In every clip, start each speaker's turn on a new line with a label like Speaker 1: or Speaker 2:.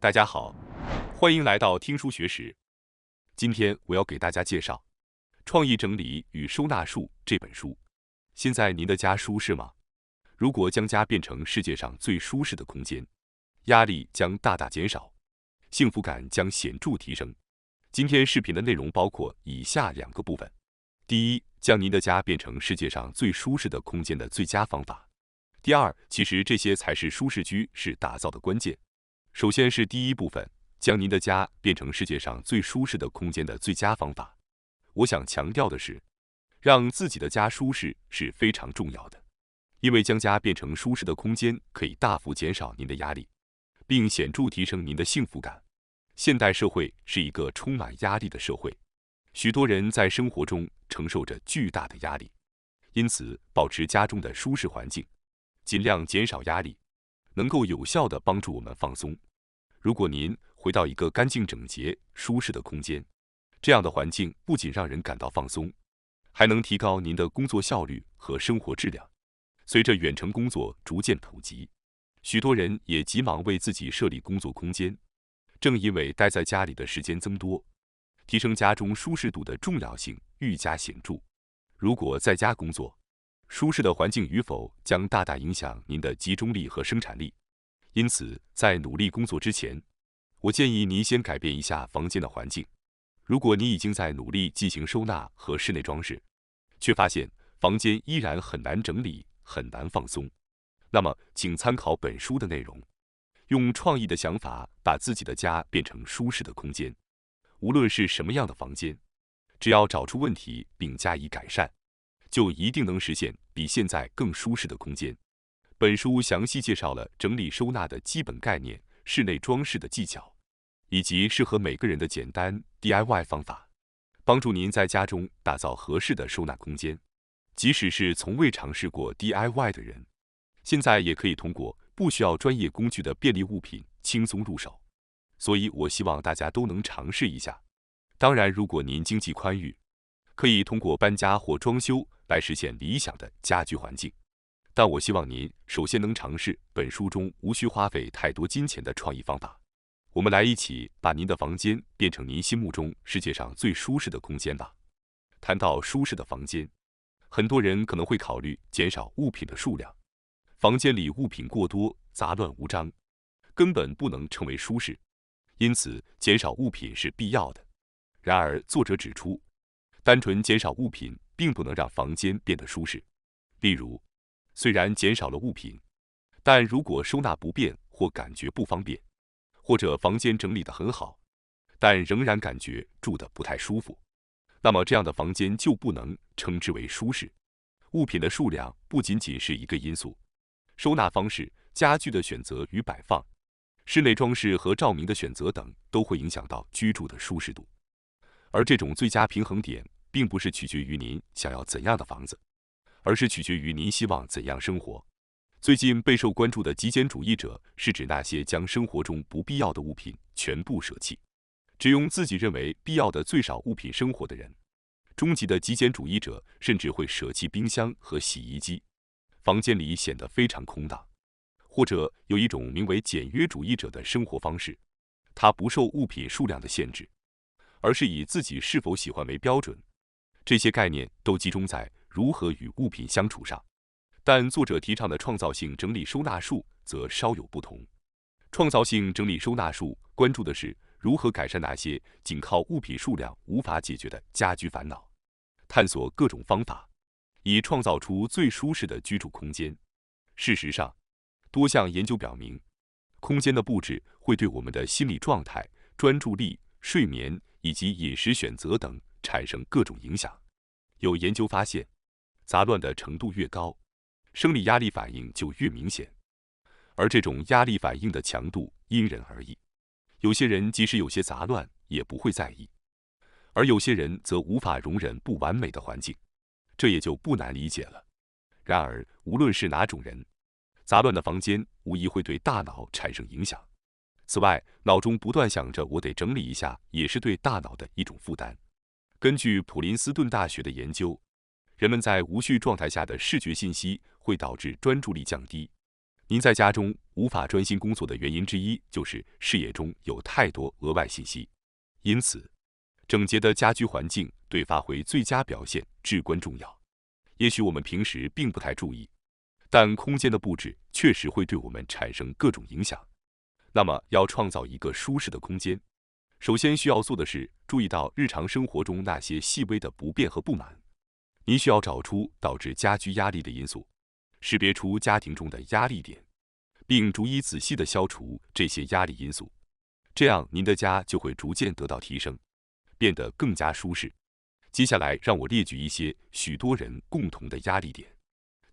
Speaker 1: 大家好，欢迎来到听书学史。今天我要给大家介绍《创意整理与收纳术》这本书。现在您的家舒适吗？如果将家变成世界上最舒适的空间，压力将大大减少，幸福感将显著提升。今天视频的内容包括以下2个部分：第一，将您的家变成世界上最舒适的空间的最佳方法；第二，其实这些才是舒适居室打造的关键。首先是第一部分，将您的家变成世界上最舒适的空间的最佳方法。我想强调的是，让自己的家舒适是非常重要的，因为将家变成舒适的空间可以大幅减少您的压力，并显著提升您的幸福感。现代社会是一个充满压力的社会，许多人在生活中承受着巨大的压力，因此保持家中的舒适环境，尽量减少压力，能够有效地帮助我们放松。如果您回到一个干净整洁、舒适的空间，这样的环境不仅让人感到放松，还能提高您的工作效率和生活质量。随着远程工作逐渐普及，许多人也急忙为自己设立工作空间。正因为待在家里的时间增多，提升家中舒适度的重要性愈加显著。如果在家工作，舒适的环境与否将大大影响您的集中力和生产力。因此，在努力工作之前，我建议您先改变一下房间的环境。如果你已经在努力进行收纳和室内装饰，却发现房间依然很难整理、很难放松，那么请参考本书的内容，用创意的想法把自己的家变成舒适的空间。无论是什么样的房间，只要找出问题并加以改善，就一定能实现比现在更舒适的空间。本书详细介绍了整理收纳的基本概念、室内装饰的技巧，以及适合每个人的简单 DIY 方法，帮助您在家中打造合适的收纳空间。即使是从未尝试过 DIY 的人，现在也可以通过不需要专业工具的便利物品轻松入手。所以我希望大家都能尝试一下。当然，如果您经济宽裕，可以通过搬家或装修来实现理想的家居环境。但我希望您首先能尝试本书中无需花费太多金钱的创意方法。我们来一起把您的房间变成您心目中世界上最舒适的空间吧。谈到舒适的房间，很多人可能会考虑减少物品的数量。房间里物品过多、杂乱无章，根本不能称为舒适，因此减少物品是必要的。然而，作者指出，单纯减少物品并不能让房间变得舒适。例如，虽然减少了物品，但如果收纳不便或感觉不方便，或者房间整理得很好，但仍然感觉住得不太舒服，那么这样的房间就不能称之为舒适。物品的数量不仅仅是一个因素，收纳方式、家具的选择与摆放、室内装饰和照明的选择等都会影响到居住的舒适度。而这种最佳平衡点并不是取决于您想要怎样的房子，而是取决于您希望怎样生活。最近备受关注的极简主义者是指那些将生活中不必要的物品全部舍弃，只用自己认为必要的最少物品生活的人。终极的极简主义者甚至会舍弃冰箱和洗衣机，房间里显得非常空荡。或者有一种名为简约主义者的生活方式，它不受物品数量的限制，而是以自己是否喜欢为标准。这些概念都集中在如何与物品相处上。但作者提倡的创造性整理收纳术则稍有不同。创造性整理收纳术关注的是如何改善那些仅靠物品数量无法解决的家居烦恼，探索各种方法，以创造出最舒适的居住空间。事实上，多项研究表明，空间的布置会对我们的心理状态、专注力、睡眠以及饮食选择等产生各种影响。有研究发现，杂乱的程度越高，生理压力反应就越明显，而这种压力反应的强度因人而异。有些人即使有些杂乱也不会在意，而有些人则无法容忍不完美的环境，这也就不难理解了。然而，无论是哪种人，杂乱的房间无疑会对大脑产生影响。此外，脑中不断想着我得整理一下，也是对大脑的一种负担。根据普林斯顿大学的研究，人们在无序状态下的视觉信息会导致专注力降低，您在家中无法专心工作的原因之一，就是视野中有太多额外信息。因此，整洁的家居环境对发挥最佳表现至关重要。也许我们平时并不太注意，但空间的布置确实会对我们产生各种影响。那么，要创造一个舒适的空间，首先需要做的是注意到日常生活中那些细微的不便和不满。您需要找出导致家居压力的因素，识别出家庭中的压力点，并逐一仔细地消除这些压力因素。这样，您的家就会逐渐得到提升，变得更加舒适。接下来，让我列举一些许多人共同的压力点。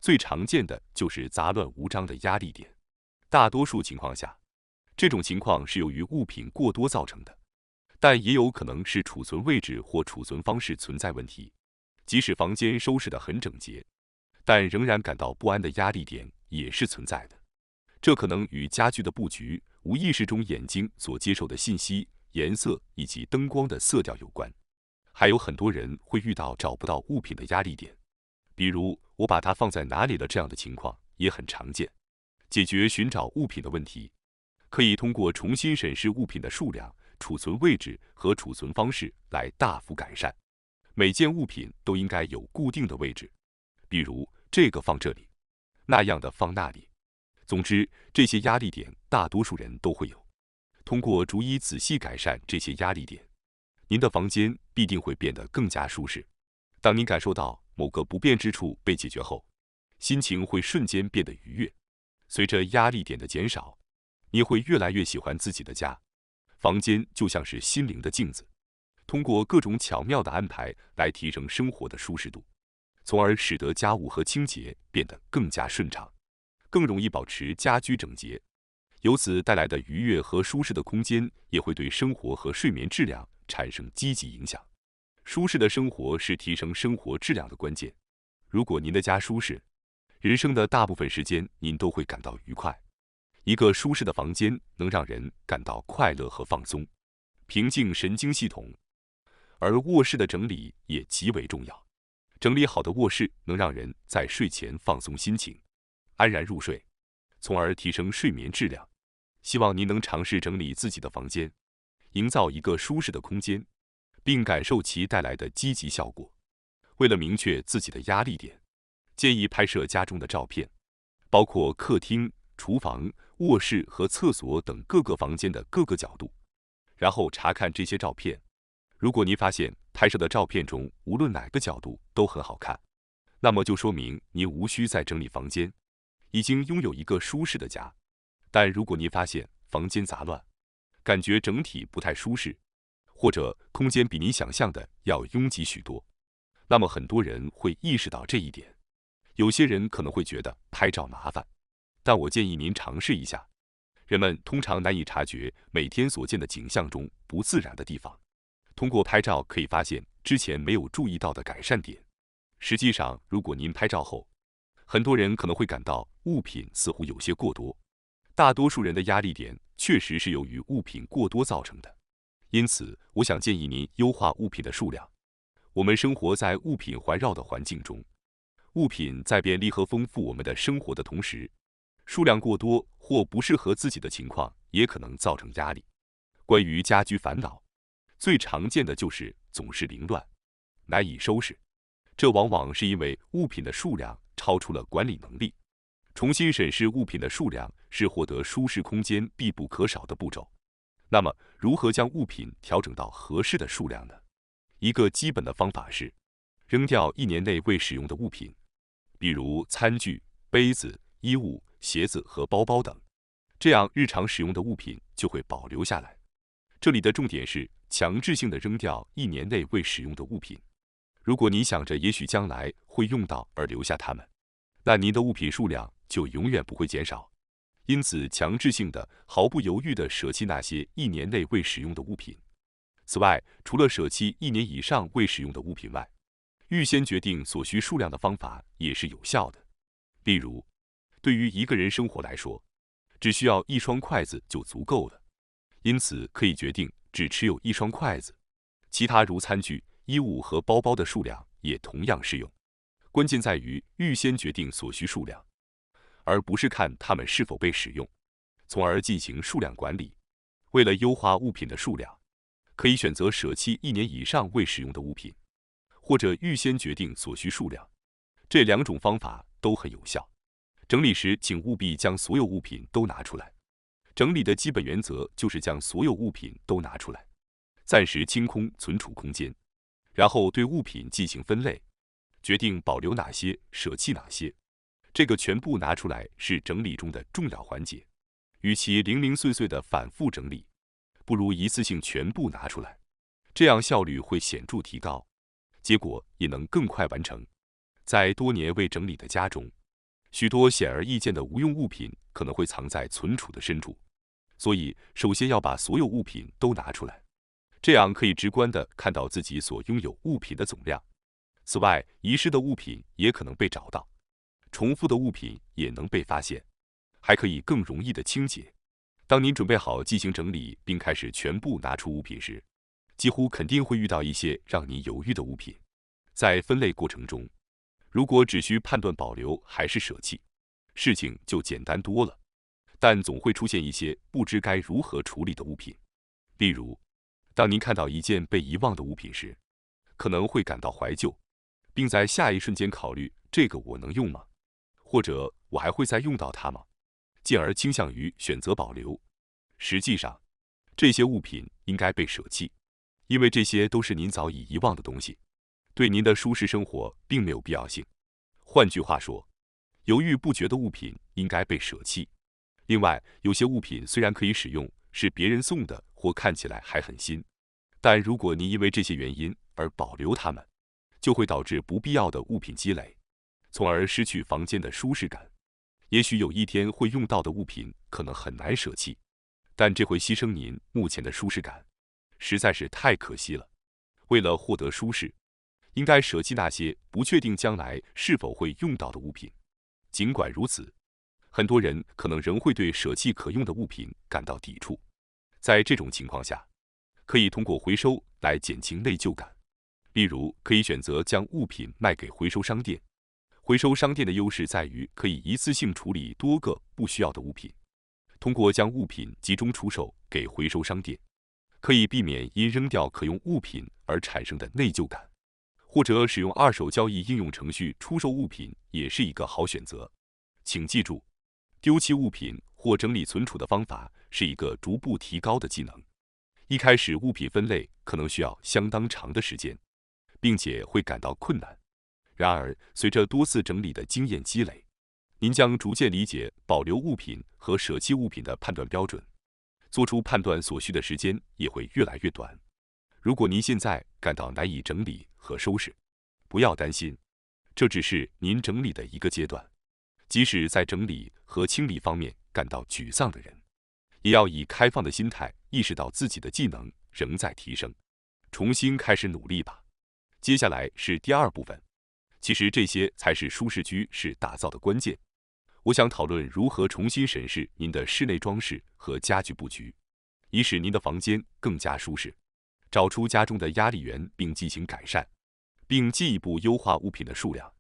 Speaker 1: 最常见的就是杂乱无章的压力点。大多数情况下，这种情况是由于物品过多造成的，但也有可能是储存位置或储存方式存在问题。即使房间收拾得很整洁，但仍然感到不安的压力点也是存在的。这可能与家具的布局、无意识中眼睛所接受的信息、颜色以及灯光的色调有关。还有很多人会遇到找不到物品的压力点，比如我把它放在哪里了这样的情况也很常见。解决寻找物品的问题，可以通过重新审视物品的数量、储存位置和储存方式来大幅改善。每件物品都应该有固定的位置，比如这个放这里，那样的放那里。总之，这些压力点大多数人都会有。通过逐一仔细改善这些压力点，您的房间必定会变得更加舒适。当您感受到某个不便之处被解决后，心情会瞬间变得愉悦。随着压力点的减少，你会越来越喜欢自己的家。房间就像是心灵的镜子，通过各种巧妙的安排来提升生活的舒适度，从而使得家务和清洁变得更加顺畅，更容易保持家居整洁。由此带来的愉悦和舒适的空间，也会对生活和睡眠质量产生积极影响。舒适的生活是提升生活质量的关键。如果您的家舒适，人生的大部分时间您都会感到愉快。一个舒适的房间能让人感到快乐和放松，平静神经系统。而卧室的整理也极为重要。整理好的卧室能让人在睡前放松心情，安然入睡，从而提升睡眠质量。希望您能尝试整理自己的房间，营造一个舒适的空间，并感受其带来的积极效果。为了明确自己的压力点，建议拍摄家中的照片，包括客厅、厨房、卧室和厕所等各个房间的各个角度，然后查看这些照片。如果您发现拍摄的照片中无论哪个角度都很好看，那么就说明您无需再整理房间，已经拥有一个舒适的家。但如果您发现房间杂乱，感觉整体不太舒适，或者空间比您想象的要拥挤许多，那么很多人会意识到这一点。有些人可能会觉得拍照麻烦，但我建议您尝试一下。人们通常难以察觉每天所见的景象中不自然的地方，通过拍照可以发现之前没有注意到的改善点。实际上，如果您拍照后，很多人可能会感到物品似乎有些过多。大多数人的压力点确实是由于物品过多造成的，因此我想建议您优化物品的数量。我们生活在物品环绕的环境中，物品在便利和丰富我们的生活的同时，数量过多或不适合自己的情况也可能造成压力。关于家居烦恼，最常见的就是总是凌乱，难以收拾。这往往是因为物品的数量超出了管理能力。重新审视物品的数量是获得舒适空间必不可少的步骤。那么，如何将物品调整到合适的数量呢？一个基本的方法是，扔掉1年内未使用的物品，比如餐具、杯子、衣物、鞋子和包包等，这样日常使用的物品就会保留下来。这里的重点是强制性的扔掉1年内未使用的物品。如果你想着也许将来会用到而留下它们，那您的物品数量就永远不会减少。因此，强制性的、毫不犹豫地舍弃那些1年内未使用的物品。此外，除了舍弃1年以上未使用的物品外，预先决定所需数量的方法也是有效的。例如，对于一个人生活来说，只需要1双筷子就足够了，因此可以决定只持有1双筷子。其他如餐具、衣物和包包的数量也同样适用。关键在于预先决定所需数量，而不是看它们是否被使用，从而进行数量管理。为了优化物品的数量，可以选择舍弃1年以上未使用的物品，或者预先决定所需数量。这2种方法都很有效。整理时，请务必将所有物品都拿出来。整理的基本原则就是将所有物品都拿出来，暂时清空存储空间，然后对物品进行分类，决定保留哪些，舍弃哪些。这个全部拿出来是整理中的重要环节。与其零零碎碎的反复整理，不如一次性全部拿出来，这样效率会显著提高，结果也能更快完成。在多年未整理的家中，许多显而易见的无用物品可能会藏在存储的深处，所以首先要把所有物品都拿出来，这样可以直观地看到自己所拥有物品的总量。此外，遗失的物品也可能被找到，重复的物品也能被发现，还可以更容易地清洁。当您准备好进行整理并开始全部拿出物品时，几乎肯定会遇到一些让你犹豫的物品。在分类过程中，如果只需判断保留还是舍弃，事情就简单多了。但总会出现一些不知该如何处理的物品。例如，当您看到一件被遗忘的物品时，可能会感到怀旧，并在下一瞬间考虑这个我能用吗？或者我还会再用到它吗？进而倾向于选择保留。实际上，这些物品应该被舍弃，因为这些都是您早已遗忘的东西，对您的舒适生活并没有必要性。换句话说，犹豫不决的物品应该被舍弃。另外，有些物品虽然可以使用，是别人送的或看起来还很新，但如果您因为这些原因而保留它们，就会导致不必要的物品积累，从而失去房间的舒适感。也许有一天会用到的物品可能很难舍弃，但这会牺牲您目前的舒适感，实在是太可惜了。为了获得舒适，应该舍弃那些不确定将来是否会用到的物品。尽管如此，很多人可能仍会对舍弃可用的物品感到抵触。在这种情况下，可以通过回收来减轻内疚感。例如，可以选择将物品卖给回收商店。回收商店的优势在于可以一次性处理多个不需要的物品。通过将物品集中出售给回收商店，可以避免因扔掉可用物品而产生的内疚感。或者使用二手交易应用程序出售物品也是一个好选择。请记住，丢弃物品或整理存储的方法是一个逐步提高的技能。一开始物品分类可能需要相当长的时间，并且会感到困难。然而，随着多次整理的经验积累，您将逐渐理解保留物品和舍弃物品的判断标准，做出判断所需的时间也会越来越短。如果您现在感到难以整理和收拾，不要担心，这只是您整理的一个阶段。即使在整理和清理方面感到沮丧的人，也要以开放的心态意识到自己的技能仍在提升，重新开始努力吧。接下来是第2部分，其实这些才是舒适居室打造的关键。我想讨论如何重新审视您的室内装饰和家具布局，以使您的房间更加舒适，找出家中的压力源并进行改善，并进一步优化物品的数量，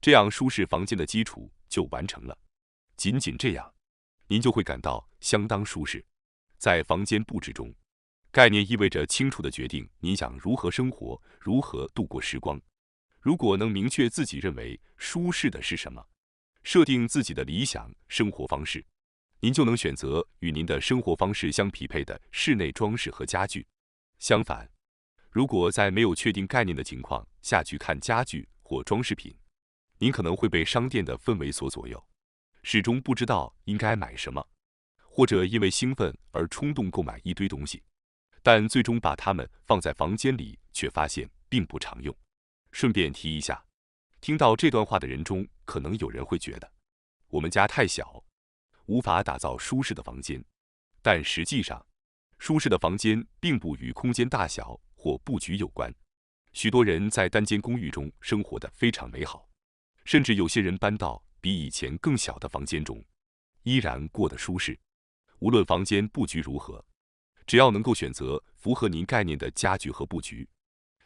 Speaker 1: 这样舒适房间的基础就完成了。仅仅这样，您就会感到相当舒适。在房间布置中，概念意味着清楚地决定您想如何生活，如何度过时光。如果能明确自己认为舒适的是什么，设定自己的理想生活方式，您就能选择与您的生活方式相匹配的室内装饰和家具。相反，如果在没有确定概念的情况下去看家具或装饰品，您可能会被商店的氛围所左右，始终不知道应该买什么，或者因为兴奋而冲动购买一堆东西，但最终把它们放在房间里，却发现并不常用。顺便提一下，听到这段话的人中，可能有人会觉得我们家太小，无法打造舒适的房间。但实际上，舒适的房间并不与空间大小或布局有关。许多人在单间公寓中生活得非常美好，甚至有些人搬到比以前更小的房间中，依然过得舒适。无论房间布局如何，只要能够选择符合您概念的家具和布局，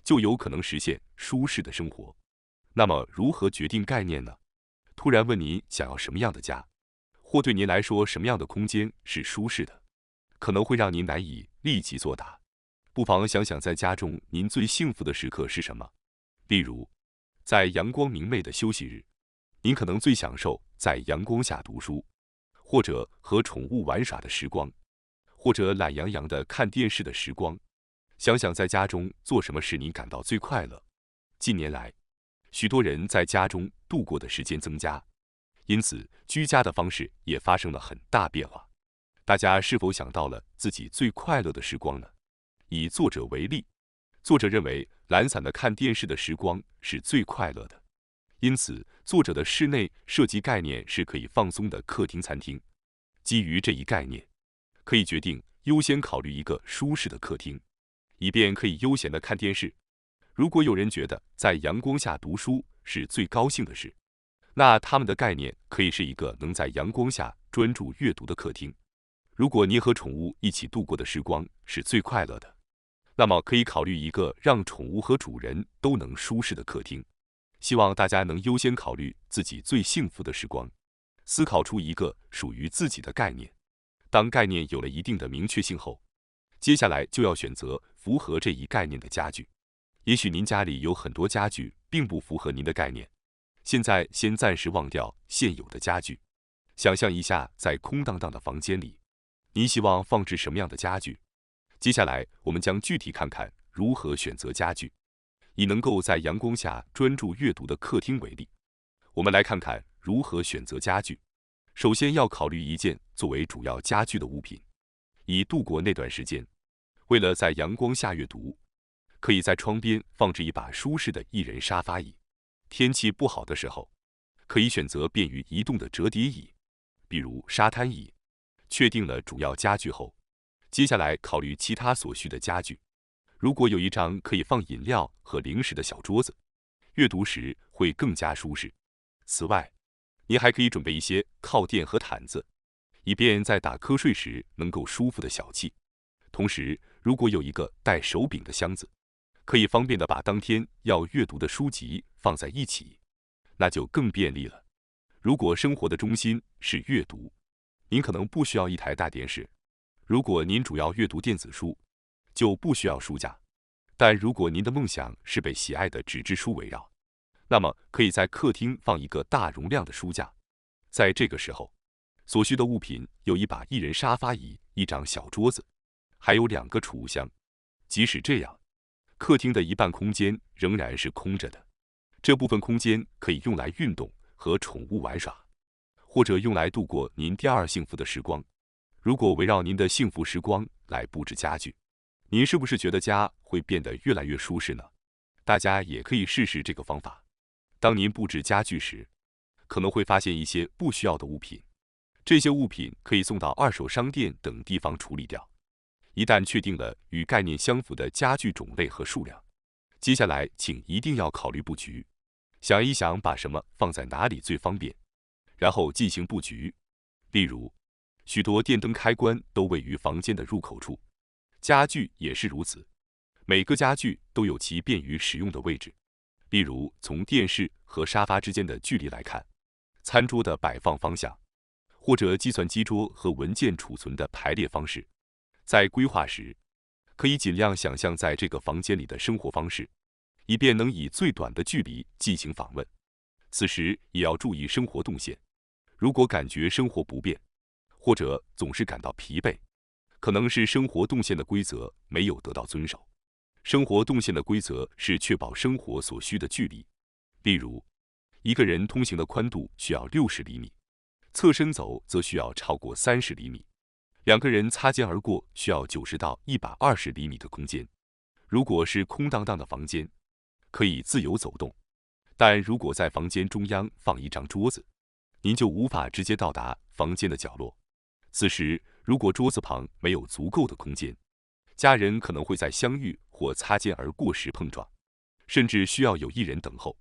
Speaker 1: 就有可能实现舒适的生活。那么，如何决定概念呢？突然问您想要什么样的家，或对您来说什么样的空间是舒适的，可能会让您难以立即作答。不妨想想在家中您最幸福的时刻是什么，例如，在阳光明媚的休息日，您可能最享受在阳光下读书，或者和宠物玩耍的时光，或者懒洋洋的看电视的时光。想想在家中做什么使您感到最快乐。近年来，许多人在家中度过的时间增加，因此居家的方式也发生了很大变化。大家是否想到了自己最快乐的时光呢？以作者为例，作者认为懒散的看电视的时光是最快乐的，因此作者的室内设计概念是可以放松的客厅餐厅。基于这一概念，可以决定优先考虑一个舒适的客厅，以便可以悠闲地看电视。如果有人觉得在阳光下读书是最高兴的事，那他们的概念可以是一个能在阳光下专注阅读的客厅。如果您和宠物一起度过的时光是最快乐的，那么可以考虑一个让宠物和主人都能舒适的客厅。希望大家能优先考虑自己最幸福的时光，思考出一个属于自己的概念。当概念有了一定的明确性后，接下来就要选择符合这一概念的家具。也许您家里有很多家具并不符合您的概念，现在先暂时忘掉现有的家具，想象一下在空荡荡的房间里，你希望放置什么样的家具？接下来我们将具体看看如何选择家具。以能够在阳光下专注阅读的客厅为例，我们来看看如何选择家具。首先要考虑一件作为主要家具的物品，以度过那段时间。为了在阳光下阅读，可以在窗边放置一把舒适的一人沙发椅。天气不好的时候，可以选择便于移动的折叠椅，比如沙滩椅。确定了主要家具后，接下来考虑其他所需的家具。如果有一张可以放饮料和零食的小桌子，阅读时会更加舒适。此外，您还可以准备一些靠垫和毯子，以便在打瞌睡时能够舒服的小憩。同时，如果有一个带手柄的箱子，可以方便地把当天要阅读的书籍放在一起，那就更便利了。如果生活的中心是阅读，您可能不需要一台大电视。如果您主要阅读电子书，就不需要书架。但如果您的梦想是被喜爱的纸质书围绕，那么可以在客厅放一个大容量的书架。在这个时候，所需的物品有一把一人沙发椅、一张小桌子，还有2个储物箱。即使这样，客厅的一半空间仍然是空着的。这部分空间可以用来运动和宠物玩耍，或者用来度过您第二幸福的时光。如果围绕您的幸福时光来布置家具，您是不是觉得家会变得越来越舒适呢？大家也可以试试这个方法。当您布置家具时，可能会发现一些不需要的物品，这些物品可以送到二手商店等地方处理掉。一旦确定了与概念相符的家具种类和数量，接下来请一定要考虑布局。想一想把什么放在哪里最方便，然后进行布局。例如，许多电灯开关都位于房间的入口处，家具也是如此。每个家具都有其便于使用的位置。例如，从电视和沙发之间的距离来看，餐桌的摆放方向，或者计算机桌和文件储存的排列方式。在规划时，可以尽量想象在这个房间里的生活方式，以便能以最短的距离进行访问。此时也要注意生活动线。如果感觉生活不便，或者总是感到疲惫，可能是生活动线的规则没有得到遵守。生活动线的规则是确保生活所需的距离。例如，一个人通行的宽度需要60厘米，侧身走则需要超过30厘米。2个人擦肩而过需要90到120厘米的空间。如果是空荡荡的房间，可以自由走动，但如果在房间中央放一张桌子，您就无法直接到达房间的角落。此时，如果桌子旁没有足够的空间，家人可能会在相遇或擦肩而过时碰撞，甚至需要有一人等候。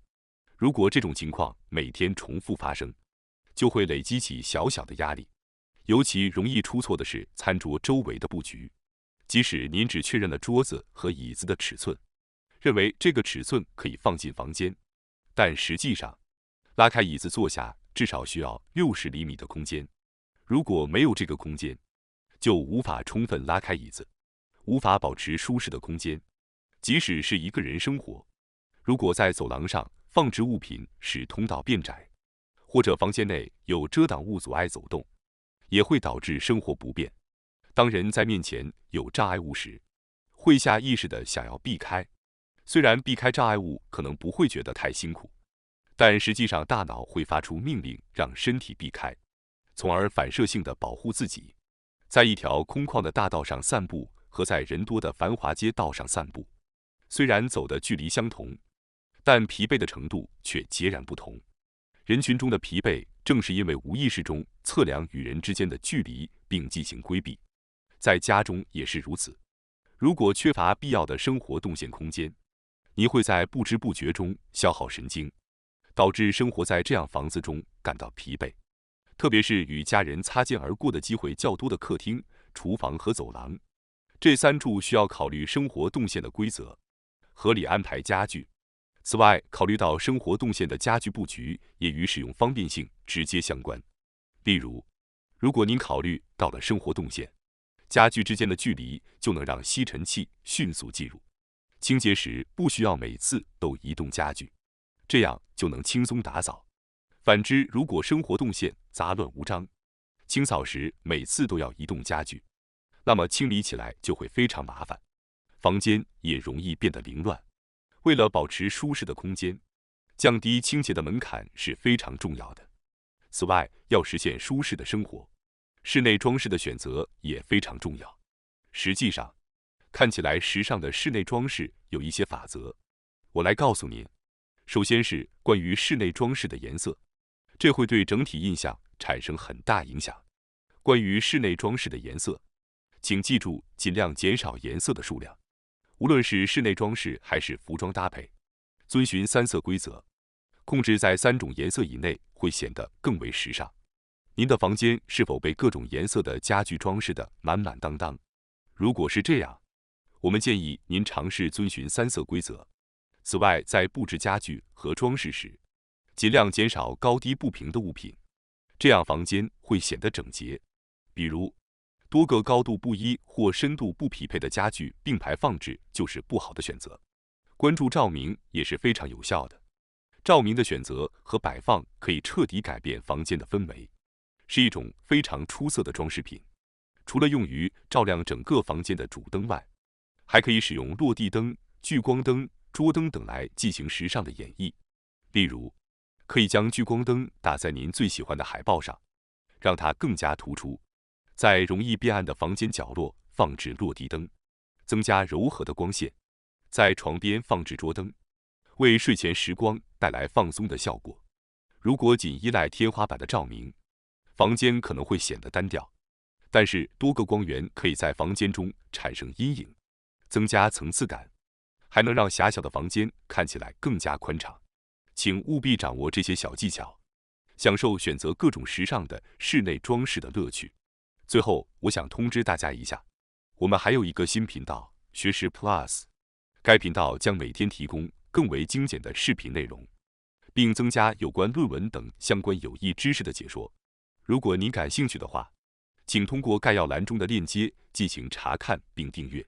Speaker 1: 如果这种情况每天重复发生，就会累积起小小的压力。尤其容易出错的是餐桌周围的布局。即使您只确认了桌子和椅子的尺寸，认为这个尺寸可以放进房间，但实际上，拉开椅子坐下至少需要60厘米的空间。如果没有这个空间，就无法充分拉开椅子，无法保持舒适的空间。即使是一个人生活，如果在走廊上放置物品使通道变窄，或者房间内有遮挡物阻碍走动，也会导致生活不便。当人在面前有障碍物时，会下意识地想要避开。虽然避开障碍物可能不会觉得太辛苦，但实际上大脑会发出命令让身体避开，从而反射性地保护自己。在一条空旷的大道上散步和在人多的繁华街道上散步，虽然走的距离相同，但疲惫的程度却截然不同。人群中的疲惫正是因为无意识中测量与人之间的距离并进行规避。在家中也是如此，如果缺乏必要的生活动线空间，你会在不知不觉中消耗神经，导致生活在这样房子中感到疲惫。特别是与家人擦肩而过的机会较多的客厅、厨房和走廊，这三处需要考虑生活动线的规则，合理安排家具。此外，考虑到生活动线的家具布局也与使用方便性直接相关。例如，如果您考虑到了生活动线，家具之间的距离就能让吸尘器迅速进入，清洁时不需要每次都移动家具，这样就能轻松打扫。反之，如果生活动线杂乱无章，清扫时每次都要移动家具，那么清理起来就会非常麻烦，房间也容易变得凌乱。为了保持舒适的空间，降低清洁的门槛是非常重要的。此外，要实现舒适的生活，室内装饰的选择也非常重要。实际上，看起来时尚的室内装饰有一些法则，我来告诉您。首先是关于室内装饰的颜色，这会对整体印象产生很大影响。关于室内装饰的颜色，请记住尽量减少颜色的数量。无论是室内装饰还是服装搭配，遵循三色规则，控制在3种颜色以内，会显得更为时尚。您的房间是否被各种颜色的家具装饰得满满当当？如果是这样，我们建议您尝试遵循3色规则。此外，在布置家具和装饰时，尽量减少高低不平的物品，这样房间会显得整洁。比如，多个高度不一或深度不匹配的家具并排放置就是不好的选择。关注照明也是非常有效的，照明的选择和摆放可以彻底改变房间的氛围，是一种非常出色的装饰品。除了用于照亮整个房间的主灯外，还可以使用落地灯、聚光灯、桌灯等来进行时尚的演绎。例如，可以将聚光灯打在您最喜欢的海报上，让它更加突出。在容易变暗的房间角落放置落地灯，增加柔和的光线。在床边放置桌灯，为睡前时光带来放松的效果。如果仅依赖天花板的照明，房间可能会显得单调。但是多个光源可以在房间中产生阴影，增加层次感，还能让狭小的房间看起来更加宽敞。请务必掌握这些小技巧，享受选择各种时尚的室内装饰的乐趣。最后，我想通知大家一下，我们还有一个新频道——学识 Plus。该频道将每天提供更为精简的视频内容，并增加有关论文等相关有益知识的解说。如果您感兴趣的话，请通过概要栏中的链接进行查看并订阅。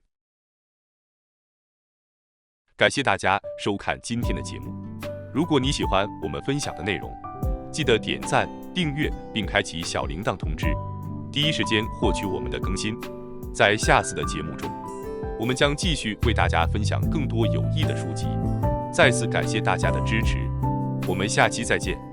Speaker 1: 感谢大家收看今天的节目。如果你喜欢我们分享的内容，记得点赞、订阅并开启小铃铛通知，第一时间获取我们的更新。在下次的节目中，我们将继续为大家分享更多有益的书籍。再次感谢大家的支持，我们下期再见。